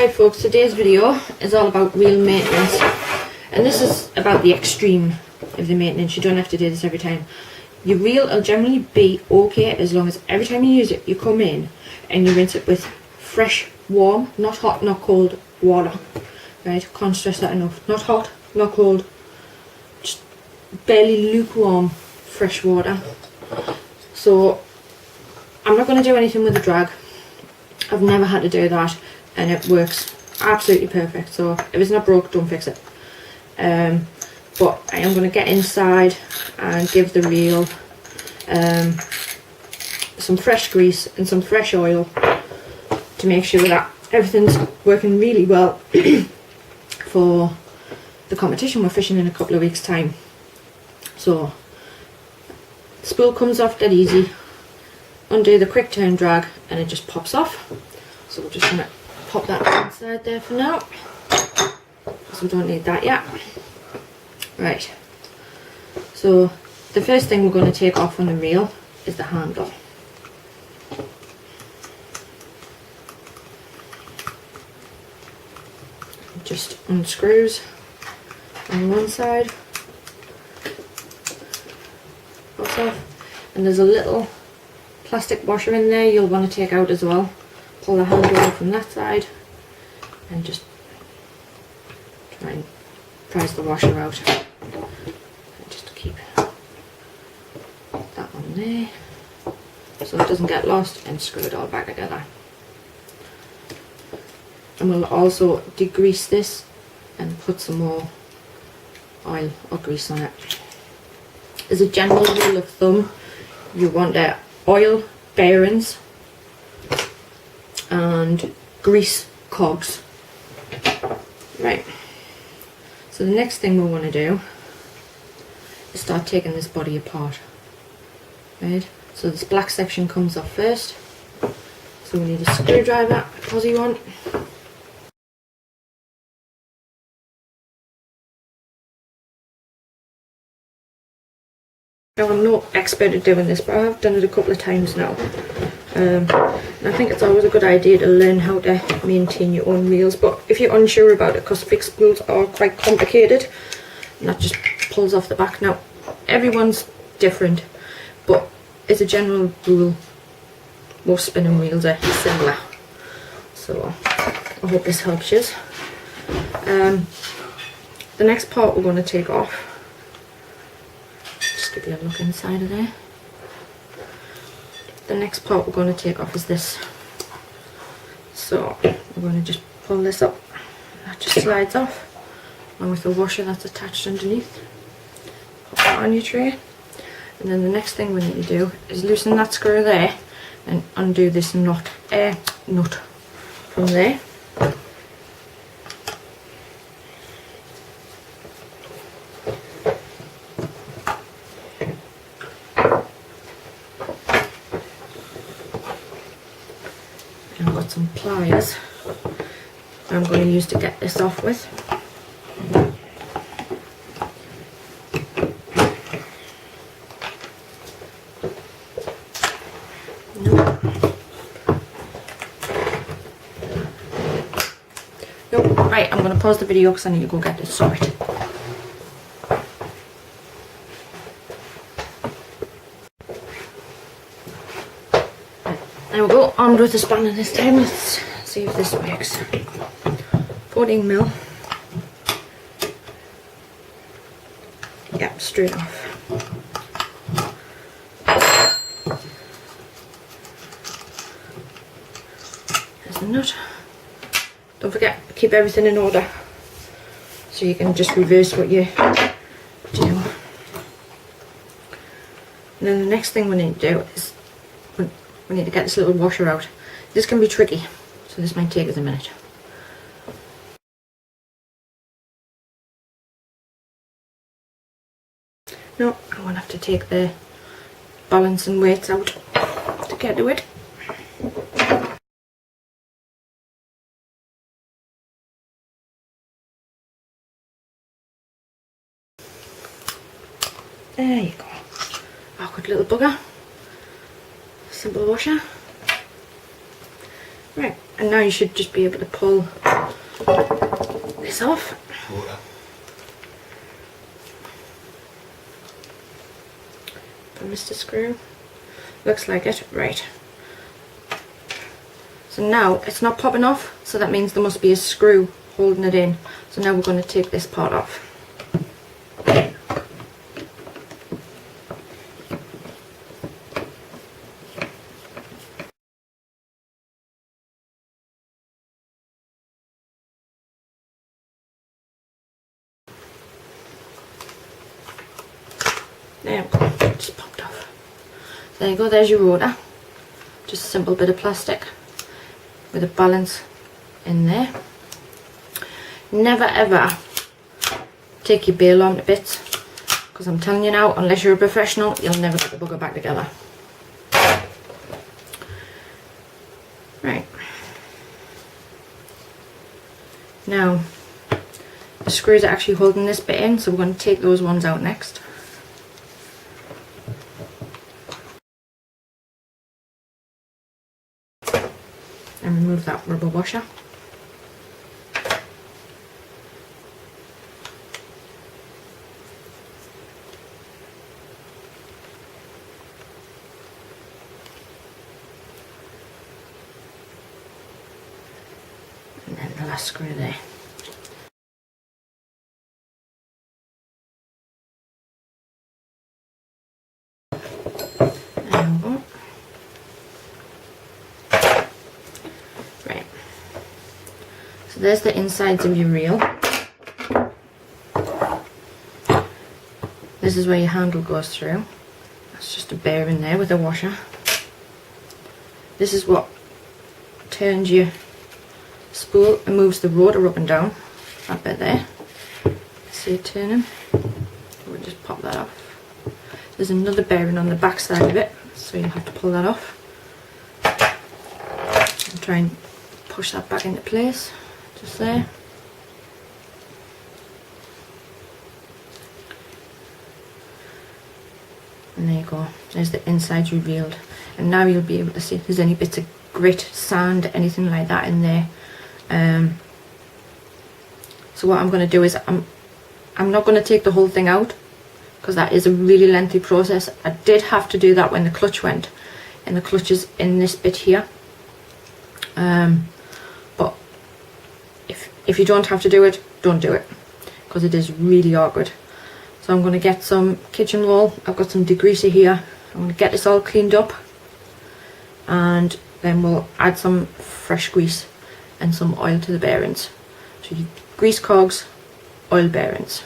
Right folks, today's video is all about reel maintenance, and this is about the extreme of the maintenance. You don't have to do this every time. Your reel will generally be okay as long as every time you use it you come in and you rinse it with fresh, warm, not hot, not cold water. Right, can't stress that enough. Not hot, not cold, just barely lukewarm fresh water. So I'm not going to do anything with the drag. I've never had to do that and it works absolutely perfect. So if it's not broke, don't fix it. But I am going to get inside and give the reel some fresh grease and some fresh oil to make sure that everything's working really well for the competition we're fishing in a couple of weeks' time. So the spool comes off dead easy, undo the quick turn drag and it just pops off. So we're just going to pop that inside there for now, because we don't need that yet. Right, so the first thing we're going to take off on the reel is the handle. It just unscrews on one side, pops off, and there's a little plastic washer in there you'll want to take out as well. Pull the handle away from that side and just try and prise the washer out. And just keep that on there so it doesn't get lost, and screw it all back together. And we'll also degrease this and put some more oil or grease on it. As a general rule of thumb, you want oil bearings and grease cogs. Right, so the next thing we want to do is start taking this body apart. Right, so this black section comes off first, so we need a screwdriver, a posy one. Now, I'm no expert at doing this, but I've done it a couple of times now. And I think it's always a good idea to learn how to maintain your own reels. But if you're unsure about it, because big spools are quite complicated, and that just pulls off the back. Now, everyone's different, but as a general rule, most spinning reels are similar. So I hope this helps you. The next part we're going to take off. Give you a look inside of there. The next part we're going to take off is this. So we're going to just pull this up. That just slides off, along with the washer that's attached underneath. Pop that on your tray. And then the next thing we need to do is loosen that screw there and undo this nut from there. I've got some pliers I'm going to use to get this off with. Nope. Right, I'm going to pause the video because I need to go get this sorted. There we go, armed with a spanner this time. Let's see if this works. 14mm. Yep, straight off. There's the nut. Don't forget, keep everything in order so you can just reverse what you do. And then the next thing we need to do is we need to get this little washer out. This can be tricky, so this might take us a minute. No, I won't have to take the balancing weights out to get to it. There you go. Awkward little bugger. Simple washer. Right, and now you should just be able to pull this off. From Mr. Screw. Looks like it. Right. So now it's not popping off, so that means there must be a screw holding it in. So now we're going to take this part off. There we go, just popped off. So there you go, there's your rotor. Just a simple bit of plastic with a balance in there. Never ever take your bail arm to bits, because I'm telling you now, unless you're a professional, you'll never get the bugger back together. Right. Now, the screws are actually holding this bit in, so we're going to take those ones out next. And remove that rubber washer. And then the last screw there. There we go. Right. So there's the insides of your reel. This is where your handle goes through. That's just a bearing there with a washer. This is what turns your spool and moves the rotor up and down. That bit there. See it turning? We'll just pop that off. There's another bearing on the back side of it, so you have to pull that off. And try and push that back into place. Just there. And there you go. There's the inside revealed. And now you'll be able to see if there's any bits of grit, sand, anything like that in there. So what I'm going to do is I'm not going to take the whole thing out, because that is a really lengthy process. I did have to do that when the clutch went, and the clutch is in this bit here. But if you don't have to do it, don't do it, because it is really awkward. So I'm going to get some kitchen roll. I've got some degreaser here. I'm going to get this all cleaned up, and then we'll add some fresh grease and some oil to the bearings. So you grease cogs, oil bearings.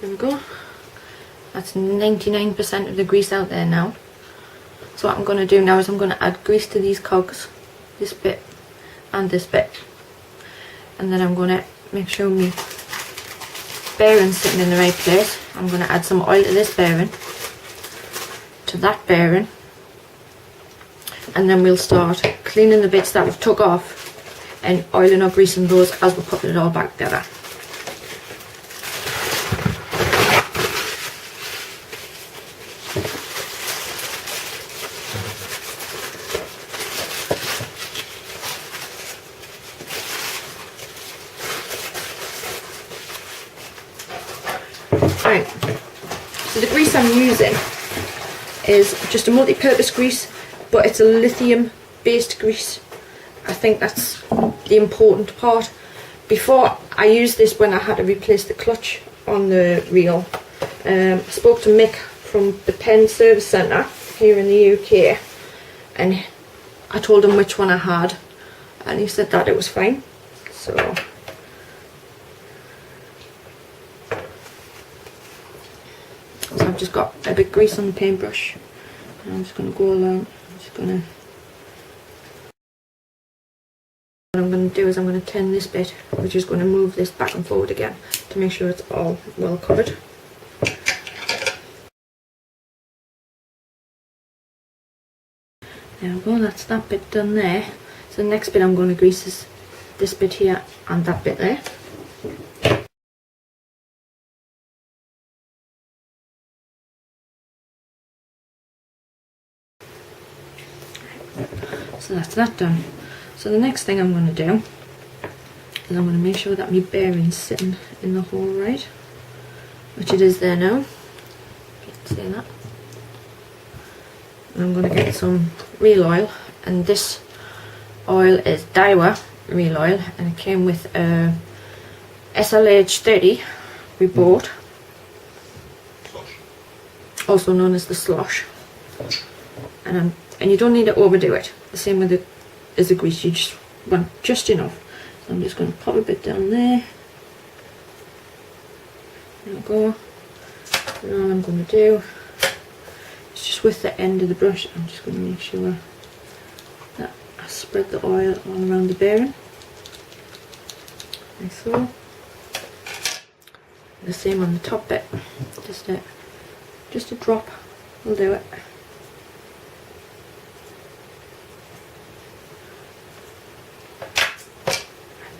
There we go. That's 99% of the grease out there now. So what I'm going to do now is I'm going to add grease to these cogs, this bit and this bit, and then I'm going to make sure my bearing's sitting in the right place. I'm going to add some oil to this bearing, to that bearing, and then we'll start cleaning the bits that we've took off and oiling or greasing those as we're putting it all back together. Right, so the grease I'm using is just a multi-purpose grease, but it's a lithium based grease. I think that's the important part. Before I used this when I had to replace the clutch on the reel, I spoke to Mick from the Penn Service Centre here in the UK, and I told him which one I had, and he said that it was fine. So I've I've just got a bit of grease on the paintbrush, and I'm just going to go along. What I'm going to do is I'm going to turn this bit, which is going to move this back and forward again to make sure it's all well covered. There we go, that's that bit done there. So the next bit I'm going to grease is this bit here and that bit there. So that's that done. So the next thing I'm going to do is I'm going to make sure that my bearing's sitting in the hole right, which it is there now. You can see that. And I'm going to get some reel oil, and this oil is Daiwa reel oil, and it came with a SLH 30 we bought, also known as the slosh. And you don't need to overdo it. The same with the grease, you just want just enough. So I'm just going to pop a bit down there. There we go. And all I'm going to do is just with the end of the brush, I'm just going to make sure that I spread the oil all around the bearing, like so. The same on the top bit, just a drop will do it.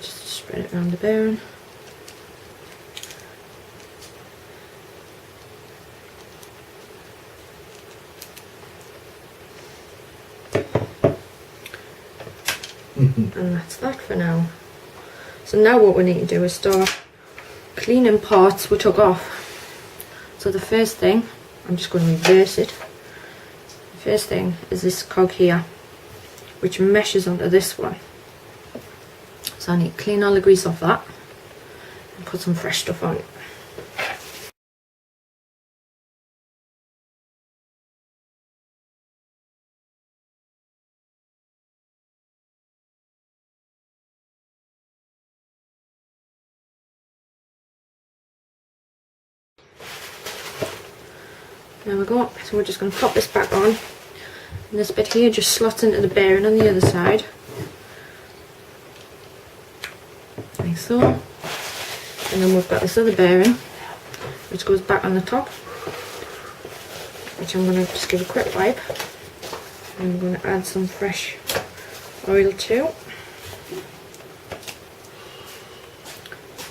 Just spread it around the bearing. And that's that for now. So now what we need to do is start cleaning parts we took off. So the first thing, I'm just going to reverse it. The first thing is this cog here, which meshes onto this one. So I need to clean all the grease off that and put some fresh stuff on it. There we go, so we're just going to pop this back on, and this bit here just slots into the bearing on the other side, like so. And then we've got this other bearing which goes back on the top, which I'm going to just give a quick wipe, and I'm going to add some fresh oil too.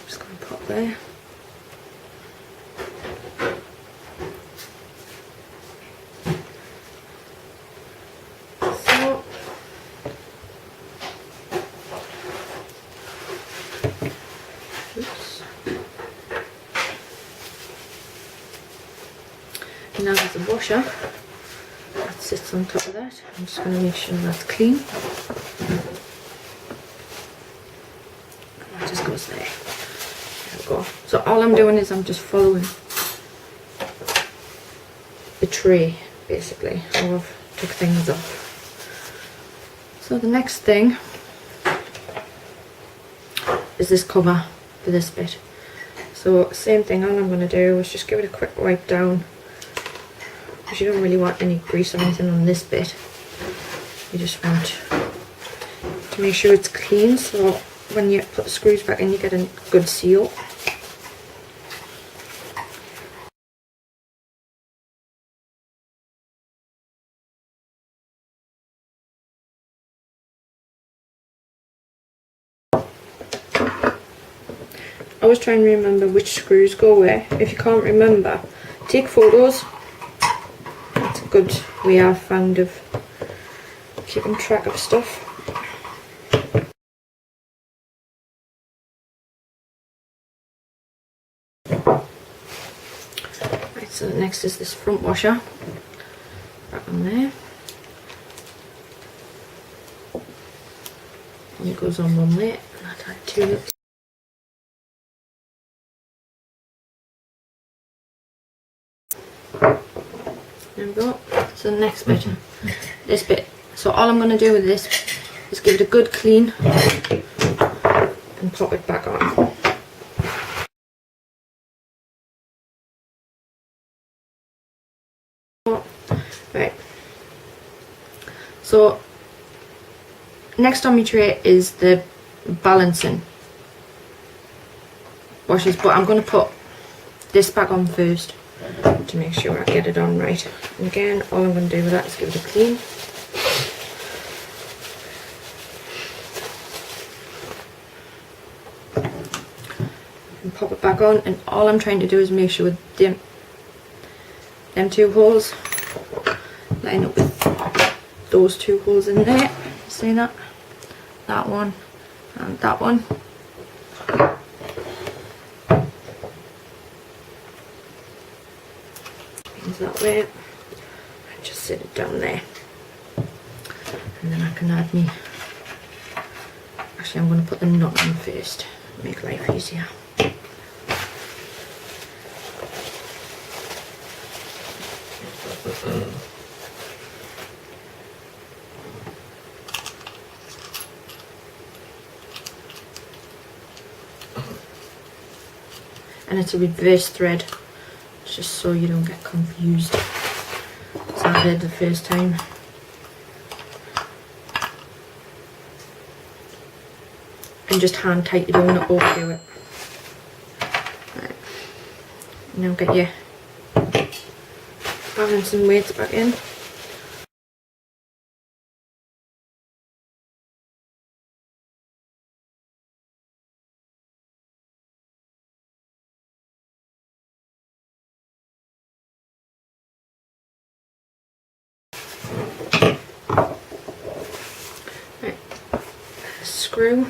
Just going to pop there. Now there's a washer that sits on top of that. I'm just going to make sure that's clean. And that just goes there. There we go. So all I'm doing is I'm just following the tray, basically, how I've took things off. So the next thing is this cover for this bit. So same thing, all I'm going to do is just give it a quick wipe down, because you don't really want any grease or anything on this bit. You just want to make sure it's clean, so when you put the screws back in you get a good seal. I always try and remember which screws go where. If you can't remember, take photos. It's a good way I've found of keeping track of stuff. Right, so next is this front washer. Back on there. And it goes on one way, and I tied two loops. There we go. So the next bit, this bit. So all I'm going to do with this is give it a good clean and pop it back on. So next on my tray is the balancing washers, but I'm going to put this back on first to make sure I get it on right. And again, all I'm going to do with that is give it a clean. And pop it back on, and all I'm trying to do is make sure them two holes line up with those two holes in there. See that? That one and that one. That way, and just sit it down there, and then I can add me. Actually, I'm going to put the knot on first, make life easier. And it's a reverse thread, just so you don't get confused, as I did the first time. And just hand tight, you don't want to overdo it. Right. Now get your balancing weights back in. Screw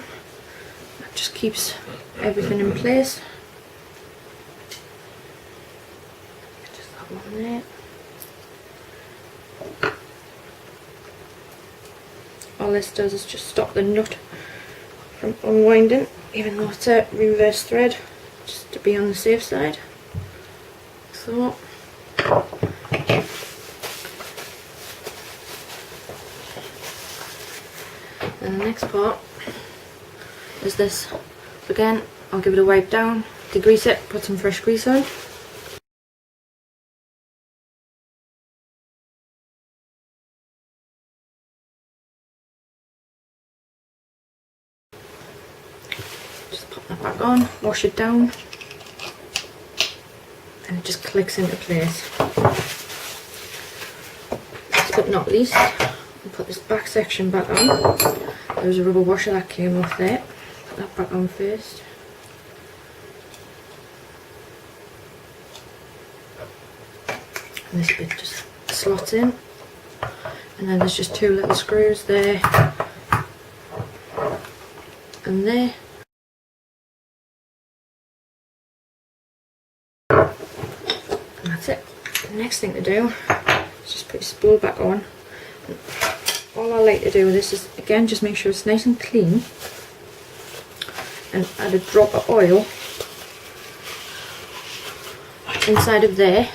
that just keeps everything in place. Just that one there. All this does is just stop the nut from unwinding, even though it's a reverse thread, just to be on the safe side. So and the next part is this. Again, I'll give it a wipe down, degrease it, put some fresh grease on. Just pop that back on, wash it down, and it just clicks into place. Last but not least, I'll put this back section back on. There was a rubber washer that came off there. Put that back on first. And this bit just slots in. And then there's just two little screws there and there. And that's it. The next thing to do is just put your spool back on. And all I like to do with this is, again, just make sure it's nice and clean, and add a drop of oil inside of there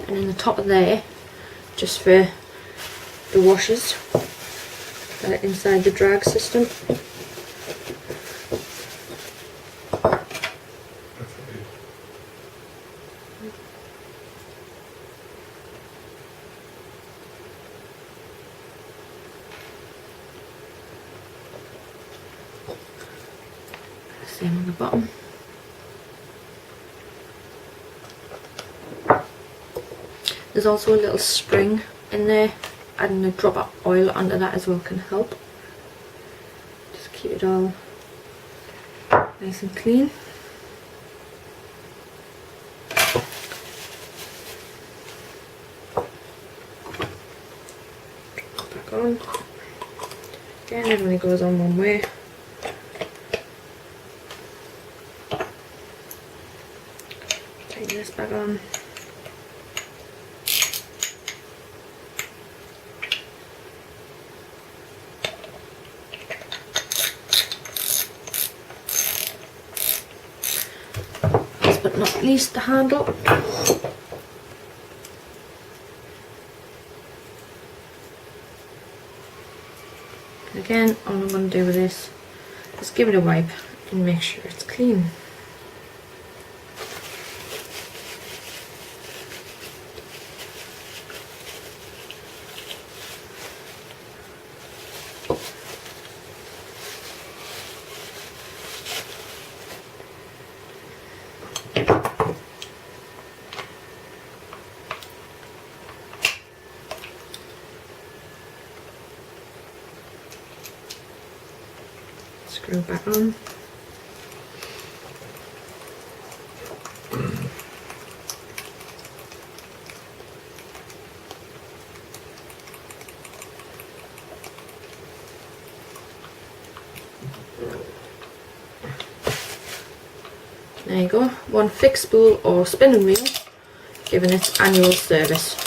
and in the top of there, just for the washers that are inside the drag system. Same on the bottom. There's also a little spring in there. Adding a drop of oil onto that as well can help. Just keep it all nice and clean. Back on. Again, it only goes on one way. Tighten this back on. Last but not least, the handle. And again, all I'm going to do with this is give it a wipe and make sure it's clean. screw back on. There you go, one fixed spool or spinning wheel given its annual service.